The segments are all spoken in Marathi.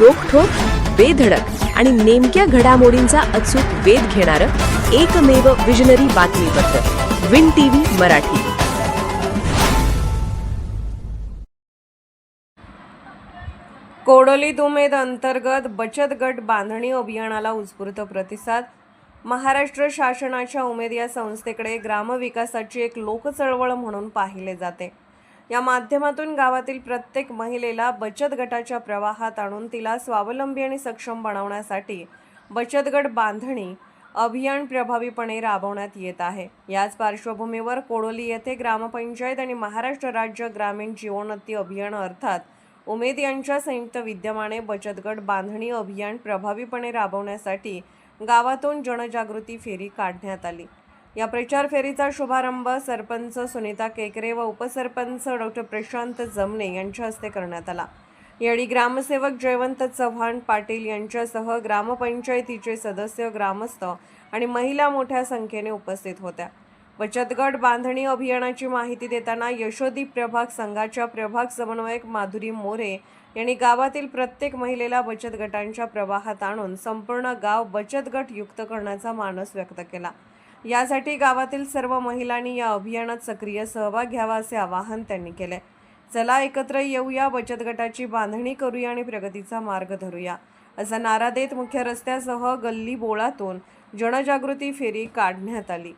रोखठोक, बेधडक आणि नेमक्या घडामोडींचा अचूक वेध घेणारं एकमेव विजनरी बातमीपत्र विन टीव्ही मराठी. कोडोली उमेद अंतर्गत बचत गट बांधणी अभियानाला उत्स्फूर्त प्रतिसाद. महाराष्ट्र शासनाच्या उमेद या संस्थेकडे ग्रामविकासाची एक लोकचळवळ म्हणून पाहिले जाते. या माध्यमातून गावातील प्रत्येक महिलेला बचत गटाच्या प्रवाहात आणून तिला स्वावलंबी आणि सक्षम बनवण्यासाठी बचत गट बांधणी अभियान प्रभावीपणे राबवण्यात येत आहे. याच पार्श्वभूमीवर कोडोली येथे ग्रामपंचायत आणि महाराष्ट्र राज्य ग्रामीण जीवनोन्नती अभियान अर्थात उमेद यांच्या संयुक्त विद्यमाने बचत गट बांधणी अभियान प्रभावीपणे राबवण्यासाठी गावातून जनजागृती फेरी काढण्यात आली. या प्रचार फेरीचा शुभारंभ सरपंच सुनीता केकरे व उपसरपंच डॉक्टर प्रशांत जमने यांच्या हस्ते करण्यात आला. यावेळी ग्रामसेवक जयवंत चव्हाण पाटील यांच्यासह ग्रामपंचायतीचे सदस्य, ग्रामस्थ आणि महिला मोठ्या संख्येने उपस्थित होत्या. बचत गट बांधणी अभियानाची माहिती देताना यशोदीप प्रभाग संघाच्या प्रभाग समन्वयक माधुरी मोरे यांनी गावातील प्रत्येक महिलेला बचत गटांच्या प्रवाहात आणून संपूर्ण गाव बचत गट युक्त करण्याचा मानस व्यक्त केला. यासाठी गावातील सर्व महिलांनी या अभियानात सक्रिय सहभाग घ्यावा असे आवाहन त्यांनी केले. चला एकत्र येऊया, बचत गटाची बांधणी करूया आणि प्रगतीचा मार्ग धरूया असा नारा देत मुख्य रस्त्यासह गल्ली बोळातून जनजागृती फेरी काढण्यात आली.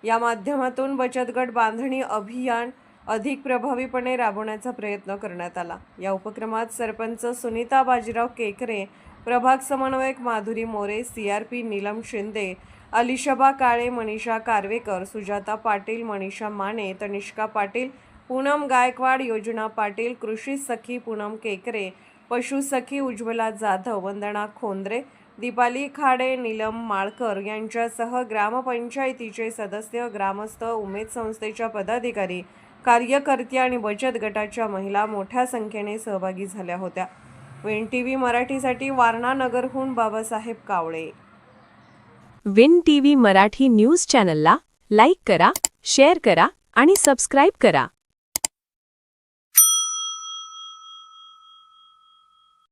या माध्यमातून बचत गट बांधणी अभियान अधिक प्रभावीपणे राबवण्याचा प्रयत्न करण्यात आला. या उपक्रमात सरपंच सुनीता बाजीराव केकरे, प्रभाग समन्वयक माधुरी मोरे, CRP नीलम शिंदे, अलिशबा काळे, मनीषा कारवेकर, सुजाता पाटील, मनीषा माने, तनिष्का पाटील, पूनम गायकवाड, योजना पाटील, कृषी सखी पूनम केकरे, पशु सखी उज्ज्वला जाधव, वंदना खोंद्रे, दीपाली खाडे, नीलम माळकर यांच्यासह ग्रामपंचायतीचे सदस्य, ग्रामस्थ, उमेद संस्थेच्या पदाधिकारी, कार्यकर्त्या आणि बचत गटाच्या महिला मोठ्या संख्येने सहभागी झाल्या होत्या. विन टीव्ही मराठीसाठी वारणा नगरहून बाबासाहेब कावळे. विन टीव्ही मराठी न्यूज चॅनलला लाईक करा, शेअर करा आणि सबस्क्राईब करा.